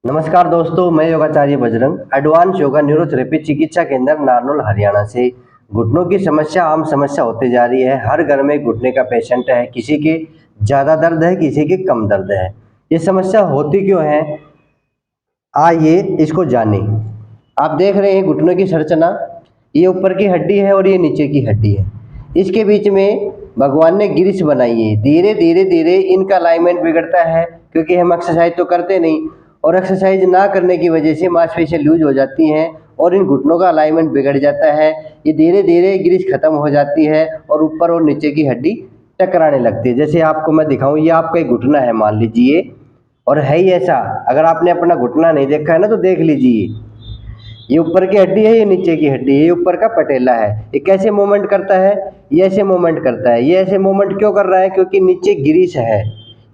नमस्कार दोस्तों, मैं योगाचार्य बजरंग एडवांस योगा न्यूरोथेरेपी चिकित्सा केंद्र नारनौल हरियाणा से। घुटनों की समस्या आम समस्या होती जा रही है। हर घर में घुटने का पेशेंट है। किसी के ज़्यादा दर्द है, किसी के कम दर्द है। ये समस्या होती क्यों है, आइए इसको जानें। आप देख रहे हैं घुटनों की संरचना। ये ऊपर की हड्डी है और ये नीचे की हड्डी है। इसके बीच में भगवान ने ग्रिस बनाई है। धीरे धीरे धीरे इनका अलाइनमेंट बिगड़ता है, क्योंकि हम एक्सरसाइज तो करते नहीं, और एक्सरसाइज ना करने की वजह से मांसपेशियां लूज हो जाती हैं और इन घुटनों का अलाइनमेंट बिगड़ जाता है। ये धीरे धीरे ग्रिस खत्म हो जाती है और ऊपर और नीचे की हड्डी टकराने लगती है। जैसे आपको मैं दिखाऊं, ये आपका एक घुटना है मान लीजिए, और है ही ऐसा। अगर आपने अपना घुटना नहीं देखा है ना, तो देख लीजिए। ये ऊपर की हड्डी है, ये नीचे की हड्डी है, ये ऊपर का पटेला है। ये कैसे मूवमेंट करता है, ये ऐसे मूवमेंट करता है। ये ऐसे मूवमेंट क्यों कर रहा है, क्योंकि नीचे ग्रीस है।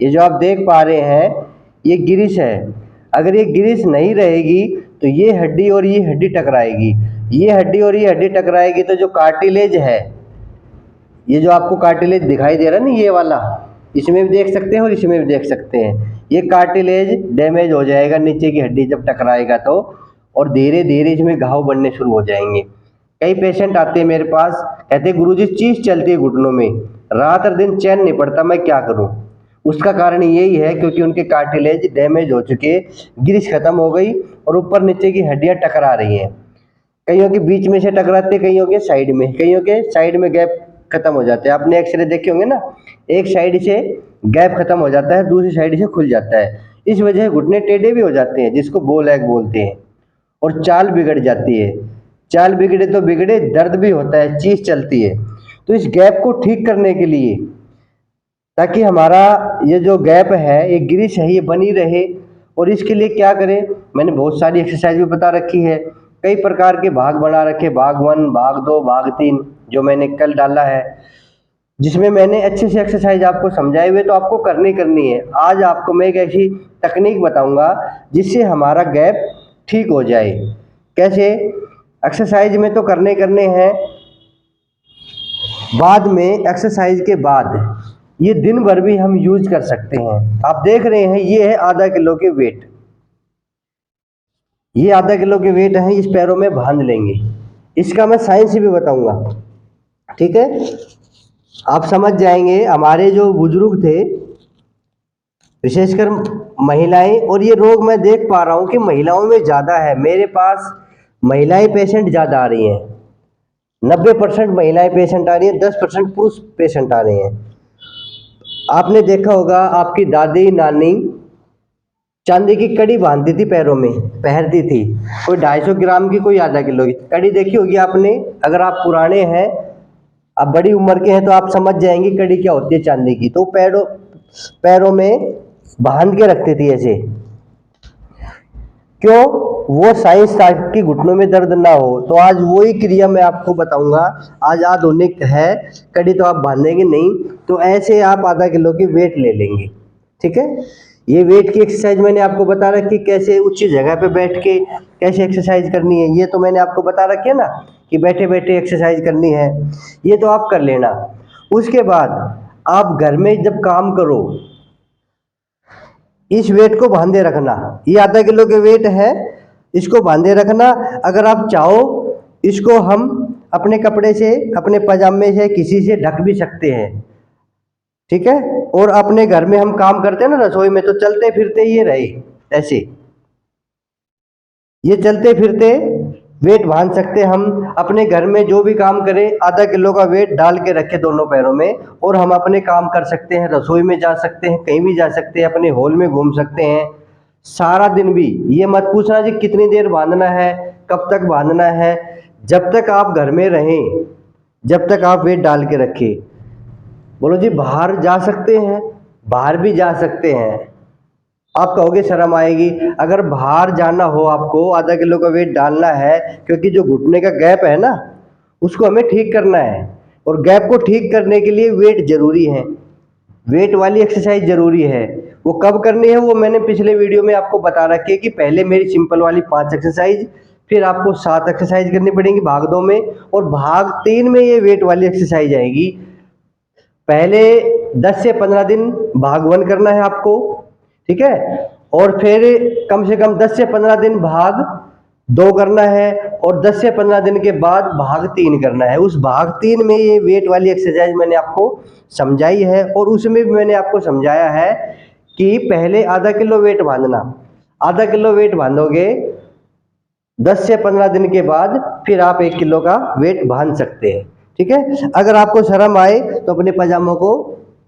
ये जो आप देख पा रहे हैं, ये ग्रीस है। अगर ये ग्रीस नहीं रहेगी तो ये हड्डी और ये हड्डी टकराएगी। ये हड्डी और ये हड्डी टकराएगी तो जो कार्टिलेज है, ये जो आपको कार्टिलेज दिखाई दे रहा है ना, ये वाला, इसमें भी देख सकते हैं और इसमें भी देख सकते हैं। ये कार्टिलेज डैमेज हो जाएगा नीचे की हड्डी जब टकराएगा तो, और धीरे धीरे इसमें घाव बनने शुरू हो जाएंगे। कई पेशेंट आते हैं मेरे पास, कहते हैं गुरुजी चीज चलती है घुटनों में, रात और दिन चैन नहीं पड़ता, मैं क्या करूं। उसका कारण यही है क्योंकि उनके कार्टिलेज डैमेज हो चुके, ग्रीस खत्म हो गई और ऊपर नीचे की हड्डियां टकरा रही हैं। कईयों के बीच में से टकराते, कईयों के साइड में, कईयों के साइड में गैप खत्म हो जाते हैं। आपने एक्सरे देखे होंगे ना, एक साइड से गैप खत्म हो जाता है, दूसरी साइड से खुल जाता है। इस वजह से घुटने टेढ़े भी हो जाते हैं, जिसको बो लैग बोलते हैं, और चाल बिगड़ जाती है। चाल बिगड़े तो बिगड़े, दर्द भी होता है, चीज चलती है। तो इस गैप को ठीक करने के लिए, ताकि हमारा ये जो गैप है, ये ग्रीस है, ये बनी रहे, और इसके लिए क्या करें, मैंने बहुत सारी एक्सरसाइज भी बता रखी है। कई प्रकार के भाग बना रखे, भाग 1, भाग 2, भाग 3, जो मैंने कल डाला है, जिसमें मैंने अच्छे से एक्सरसाइज आपको समझाए हुए, तो आपको करनी है। आज आपको मैं एक ऐसी तकनीक बताऊंगा जिससे हमारा गैप ठीक हो जाए। कैसे? एक्सरसाइज में तो करने हैं, बाद में एक्सरसाइज के बाद ये दिन भर भी हम यूज कर सकते हैं। आप देख रहे हैं, ये है आधा किलो के वेट। ये आधा किलो के वेट है, इस पैरों में बांध लेंगे। इसका मैं साइंस भी बताऊंगा, ठीक है? आप समझ जाएंगे। हमारे जो बुजुर्ग थे, विशेषकर महिलाएं, और ये रोग मैं देख पा रहा हूं कि महिलाओं में ज्यादा है। मेरे पास महिलाएं पेशेंट ज्यादा आ रही हैं। 90% महिलाएं पेशेंट आ रही हैं, 10% पुरुष पेशेंट आ रहे हैं। आपने देखा होगा, आपकी दादी नानी चांदी की कड़ी बांधती थी, पैरों में पहनती थी। कोई 250 ग्राम की, कोई आधा किलो की कड़ी देखी होगी आपने। अगर आप पुराने हैं, आप बड़ी उम्र के हैं, तो आप समझ जाएंगे कड़ी क्या होती है चांदी की। तो पैरों पैरों में बांध के रखती थी ऐसे। क्यों? वो साइंस था कि घुटनों में दर्द ना हो। तो आज वही क्रिया मैं आपको बताऊंगा। आज आधुनिक है, कड़ी तो आप बांधेंगे नहीं, तो ऐसे आप आधा किलो की वेट ले लेंगे, ठीक है? ये वेट की एक्सरसाइज मैंने आपको बता रखी, कैसे ऊंची जगह पे बैठ के कैसे एक्सरसाइज करनी है, ये तो मैंने आपको बता रखी है ना, कि बैठे बैठे एक्सरसाइज करनी है। ये तो आप कर लेना। उसके बाद आप घर में जब काम करो, इस वेट को बांधे रखना। ये आधा किलो के वेट है, इसको बांधे रखना। अगर आप चाहो, इसको हम अपने कपड़े से, अपने पजामे से, किसी से ढक भी सकते हैं, ठीक है? और अपने घर में हम काम करते हैं ना रसोई में, तो चलते फिरते ये रहे ऐसे, ये चलते फिरते वेट बांध सकते हम। अपने घर में जो भी काम करें, आधा किलो का वेट डाल के रखे दोनों पैरों में, और हम अपने काम कर सकते हैं। रसोई में जा सकते हैं, कहीं भी जा सकते हैं, अपने हॉल में घूम सकते हैं। सारा दिन भी ये मत पूछना जी कितनी देर बांधना है, कब तक बांधना है। जब तक आप घर में रहें, जब तक आप वेट डाल के रखें। बोलो जी बाहर जा सकते हैं, बाहर भी जा सकते हैं। आप कहोगे शर्म आएगी। अगर बाहर जाना हो, आपको आधा किलो का वेट डालना है, क्योंकि जो घुटने का गैप है ना, उसको हमें ठीक करना है, और गैप को ठीक करने के लिए वेट जरूरी है। वेट वाली एक्सरसाइज जरूरी है। वो कब करनी है, वो मैंने पिछले वीडियो में आपको बता रखी है, कि पहले मेरी सिंपल वाली 5 एक्सरसाइज, फिर आपको 7 एक्सरसाइज करनी पड़ेंगी भाग 2 में, और भाग 3 में ये वेट वाली एक्सरसाइज आएगी। पहले 10 से 15 दिन भाग 1 करना है आपको, ठीक है? और फिर कम से कम 10 से 15 दिन भाग 2 करना है और 10 से 15 दिन के बाद भाग 3 करना है। उस भाग 3 में ये वेट वाली एक्सरसाइज मैंने आपको समझाई है और उसमें भी मैंने आपको समझाया है कि पहले आधा किलो वेट बांधना, आधा किलो वेट बांधोगे 10 से 15 दिन के बाद फिर आप 1 किलो का वेट बांध सकते हैं। ठीक है, अगर आपको शर्म आए तो अपने पजामों को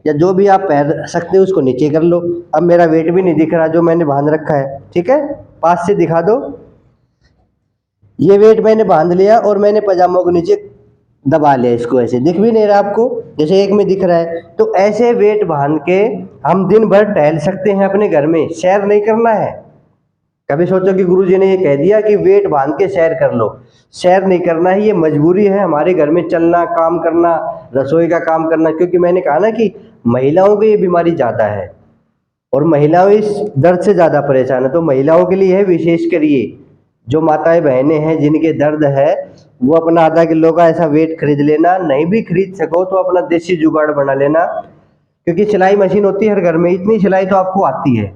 या जो भी आप पहन सकते हैं उसको नीचे कर लो। अब मेरा वेट भी नहीं दिख रहा जो मैंने बांध रखा है, ठीक है, पास से दिखा दो। ये वेट मैंने बांध लिया और मैंने पजामों को नीचे दबा लिया, इसको ऐसे दिख भी नहीं रहा आपको, जैसे एक में दिख रहा है। तो ऐसे वेट बांध के हम दिन भर टहल सकते हैं अपने घर में, सैर नहीं करना है। कभी सोचो कि गुरुजी ने ये कह दिया कि वेट बांध के सैर कर लो, सैर नहीं करना है, ये मजबूरी है हमारे घर में चलना, काम करना, रसोई का काम करना। क्योंकि मैंने कहा ना कि महिलाओं को ये बीमारी ज़्यादा है और महिलाएं इस दर्द से ज़्यादा परेशान है। तो महिलाओं के लिए है विशेष करिए, जो माताएं बहनें हैं जिनके दर्द है वो अपना आधा किलो का ऐसा वेट खरीद लेना, नहीं भी खरीद सको तो अपना देसी जुगाड़ बना लेना। क्योंकि सिलाई मशीन होती है हर घर में, इतनी सिलाई तो आपको आती है।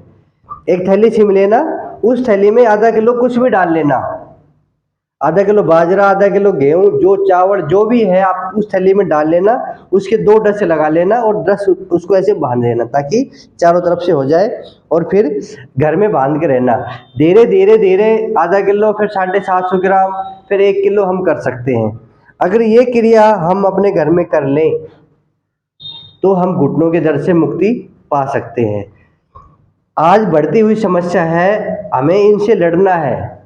एक थैली सिम लेना, उस थैली में आधा किलो कुछ भी डाल लेना, आधा किलो बाजरा, आधा किलो गेहूं, जो चावल जो भी है आप उस थैली में डाल लेना, उसके 2 डसे लगा लेना और 10 उसको ऐसे बांध लेना ताकि चारों तरफ से हो जाए। और फिर घर में बांध के रहना, धीरे धीरे धीरे आधा किलो, फिर 750 ग्राम, फिर 1 किलो हम कर सकते हैं। अगर ये क्रिया हम अपने घर में कर लें तो हम घुटनों के दर्द से मुक्ति पा सकते हैं। आज बढ़ती हुई समस्या है, हमें इनसे लड़ना है,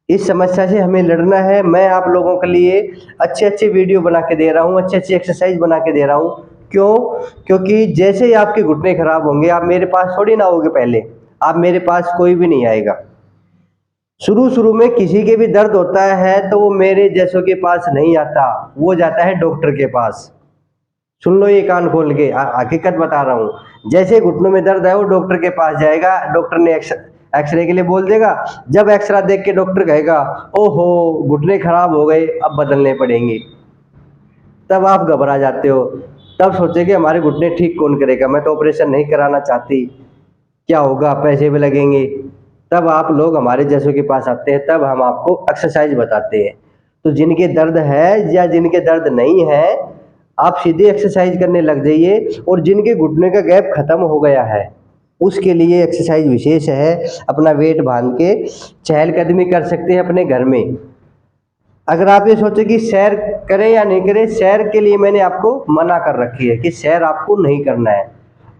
इस समस्या से हमें लड़ना है। मैं आप लोगों के लिए अच्छे अच्छे वीडियो बना के दे रहा हूँ, अच्छी अच्छी एक्सरसाइज बना के दे रहा हूँ। क्यों? क्योंकि जैसे ही आपके घुटने खराब होंगे आप मेरे पास थोड़ी ना आओगे, पहले आप मेरे पास कोई भी नहीं आएगा। शुरू शुरू में किसी के भी दर्द होता है तो वो मेरे जैसों के पास नहीं आता, वो जाता है डॉक्टर के पास। सुन लो ये कान खोल के, हकीकत बता रहा हूँ। जैसे घुटनों में दर्द है वो डॉक्टर के पास जाएगा, डॉक्टर ने एक्सरे के लिए बोल देगा। जब एक्सरा देख के डॉक्टर कहेगा ओहो घुटने खराब हो गए, अब बदलने पड़ेंगे, तब आप घबरा जाते हो। तब सोचे कि हमारे घुटने ठीक कौन करेगा, मैं तो ऑपरेशन नहीं कराना चाहती, क्या होगा, पैसे भी लगेंगे। तब आप लोग हमारे जैसों के पास आते हैं, तब हम आपको एक्सरसाइज बताते हैं। तो जिनके दर्द है या जिनके दर्द नहीं है आप सीधे एक्सरसाइज करने लग जाइए। और जिनके घुटने का गैप खत्म हो गया है उसके लिए एक्सरसाइज विशेष है, अपना वेट बांध के चहलकदमी कर सकते हैं अपने घर में। अगर आप ये सोचे कि सैर करें या नहीं करें, सैर के लिए मैंने आपको मना कर रखी है कि सैर आपको नहीं करना है।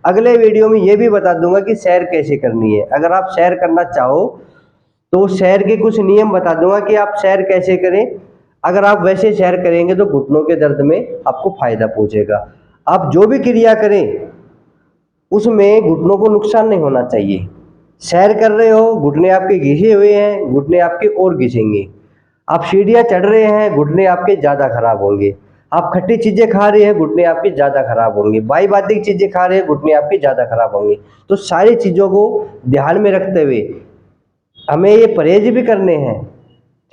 अगले वीडियो में ये भी बता दूंगा कि सैर कैसे करनी है। अगर आप सैर करना चाहो तो सैर के कुछ नियम बता दूंगा कि आप सैर कैसे करें। अगर आप वैसे सैर करेंगे तो घुटनों के दर्द में आपको फायदा पहुंचेगा। आप जो भी क्रिया करें उसमें घुटनों को नुकसान नहीं होना चाहिए। सैर कर रहे हो, घुटने आपके घिसे हुए हैं, घुटने आपके और घिसेंगे। आप सीढ़ियाँ चढ़ रहे हैं, घुटने आपके ज़्यादा खराब होंगे। आप खट्टी चीज़ें खा रहे हैं, घुटने आपके ज़्यादा खराब होंगे। बाई बाती चीज़ें खा रहे हैं, घुटने आपके ज़्यादा खराब होंगे। तो सारी चीज़ों को ध्यान में रखते हुए हमें ये परहेज भी करने हैं,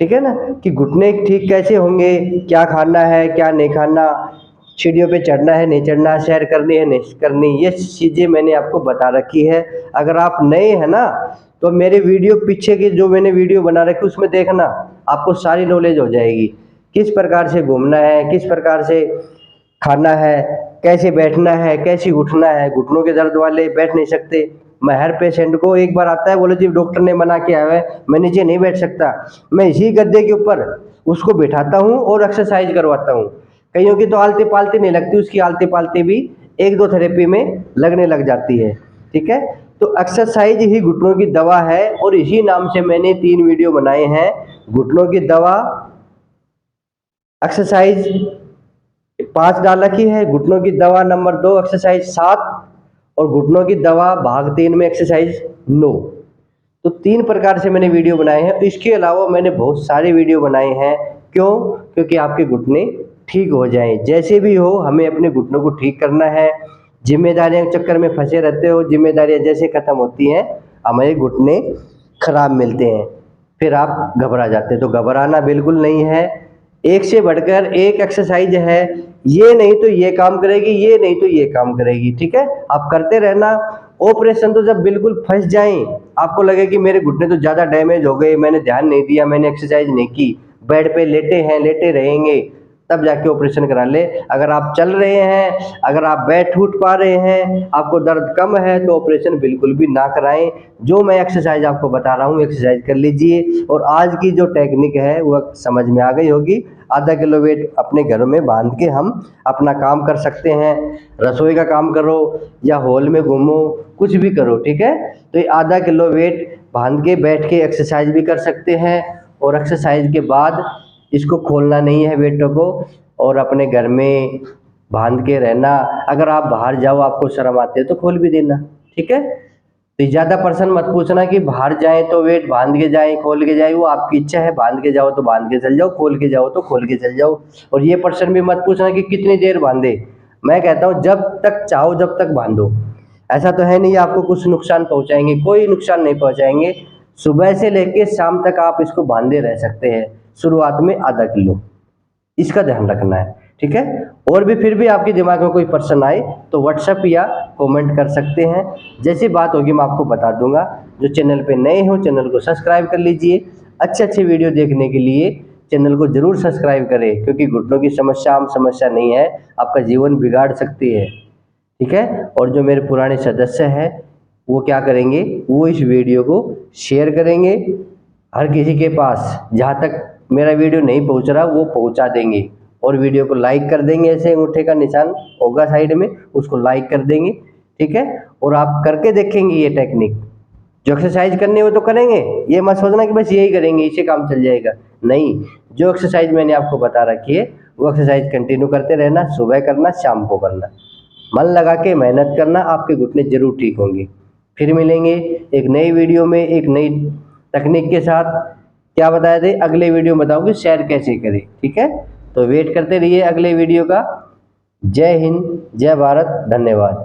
ठीक है ना, कि घुटने ठीक कैसे होंगे, क्या खाना है क्या नहीं खाना, सीढ़ियों पे चढ़ना है नहीं चढ़ना, सैर करनी है नहीं करनी, ये चीज़ें मैंने आपको बता रखी है। अगर आप नए हैं ना तो मेरे वीडियो पीछे के जो मैंने वीडियो बना रखी उसमें देखना, आपको सारी नॉलेज हो जाएगी। किस प्रकार से घूमना है, किस प्रकार से खाना है, कैसे बैठना है, कैसे उठना है। घुटनों के दर्द वाले बैठ नहीं सकते। मैं हर पेशेंट को एक बार आता है बोले जी डॉक्टर ने मना किया है मैं नीचे नहीं बैठ सकता, मैं इसी गद्दे के ऊपर उसको बिठाता हूँ और एक्सरसाइज करवाता हूँ। कईयों की तो आलती पालती नहीं लगती, उसकी आलती पालती भी 1-2 थेरेपी में लगने लग जाती है, ठीक है। तो एक्सरसाइज ही घुटनों की दवा है और इसी नाम से मैंने 3 वीडियो बनाए हैं। घुटनों की दवा एक्सरसाइज 5 डाल रखी है, घुटनों की दवा नंबर 2 एक्सरसाइज 7 और घुटनों की दवा भाग 3 में एक्सरसाइज 9। तो 3 प्रकार से मैंने वीडियो बनाए हैं। इसके अलावा मैंने बहुत सारे वीडियो बनाए हैं। क्यों? क्योंकि आपके घुटने ठीक हो जाएं। जैसे भी हो हमें अपने घुटनों को ठीक करना है। जिम्मेदारियों के चक्कर में फंसे रहते हो, जिम्मेदारियां जैसे खत्म होती हैं हमारे घुटने खराब मिलते हैं, फिर आप घबरा जाते हैं। तो घबराना बिल्कुल नहीं है, एक से बढ़कर एक एक्सरसाइज है, ये नहीं तो ये काम करेगी, ये नहीं तो ये काम करेगी, ठीक है। आप करते रहना। ऑपरेशन तो जब बिल्कुल फंस जाएं आपको लगे कि मेरे घुटने तो ज़्यादा डैमेज हो गए, मैंने ध्यान नहीं दिया, मैंने एक्सरसाइज नहीं की, बेड पे लेटे हैं, लेटे रहेंगे, तब जाके ऑपरेशन करा ले। अगर आप चल रहे हैं, अगर आप बैठ उठ पा रहे हैं, आपको दर्द कम है, तो ऑपरेशन बिल्कुल भी ना कराएं। जो मैं एक्सरसाइज आपको बता रहा हूँ एक्सरसाइज कर लीजिए। और आज की जो टेक्निक है वह समझ में आ गई होगी। आधा किलो वेट अपने घर में बांध के हम अपना काम कर सकते हैं। रसोई का काम करो या हॉल में घूमो, कुछ भी करो, ठीक है। तो ये आधा किलो वेट बांध के बैठ के एक्सरसाइज भी कर सकते हैं। और एक्सरसाइज के बाद इसको खोलना नहीं है वेटों को, और अपने घर में बांध के रहना। अगर आप बाहर जाओ, आपको शर्म आती है तो खोल भी देना, ठीक है। तो ज़्यादा पर्सन मत पूछना कि बाहर जाएं तो वेट बांध के जाएं, खोल के जाएं, वो आपकी इच्छा है। बांध के जाओ तो बांध के चल जाओ, खोल के जाओ तो खोल के चल जाओ। और ये पर्सन भी मत पूछना कि कितनी देर बांधे। मैं कहता हूँ जब तक चाहो जब तक बांधो। ऐसा तो है नहीं आपको कुछ नुकसान पहुंचाएंगे, कोई नुकसान नहीं पहुंचाएंगे। सुबह से लेके शाम तक आप इसको बांधे रह सकते हैं। शुरुआत में आधा किलो, इसका ध्यान रखना है, ठीक है। और भी फिर भी आपके दिमाग में कोई प्रश्न आए तो व्हाट्सएप या कमेंट कर सकते हैं। जैसी बात होगी मैं आपको बता दूंगा। जो चैनल पे नए हो चैनल को सब्सक्राइब कर लीजिए। अच्छे अच्छे वीडियो देखने के लिए चैनल को जरूर सब्सक्राइब करें, क्योंकि घुटनों की समस्या आम समस्या नहीं है, आपका जीवन बिगाड़ सकती है, ठीक है। और जो मेरे पुराने सदस्य हैं वो क्या करेंगे, वो इस वीडियो को शेयर करेंगे हर किसी के पास। जहाँ तक मेरा वीडियो नहीं पहुँच रहा वो पहुँचा देंगे। और वीडियो को लाइक कर देंगे, ऐसे अंगूठे का निशान होगा साइड में, उसको लाइक कर देंगे, ठीक है। और आप करके देखेंगे ये टेक्निक। जो एक्सरसाइज करनी है वो तो करेंगे, ये मत सोचना कि बस यही करेंगे इससे काम चल जाएगा। नहीं, जो एक्सरसाइज मैंने आपको बता रखी है वो एक्सरसाइज कंटिन्यू करते रहना। सुबह करना, शाम को करना, मन लगा के मेहनत करना, आपके घुटने जरूर ठीक होंगे। फिर मिलेंगे एक नई वीडियो में एक नई तकनीक के साथ। क्या बताया थे, अगले वीडियो में बताऊंगी शेयर कैसे करें, ठीक है। तो वेट करते रहिए अगले वीडियो का। जय हिंद, जय भारत, धन्यवाद।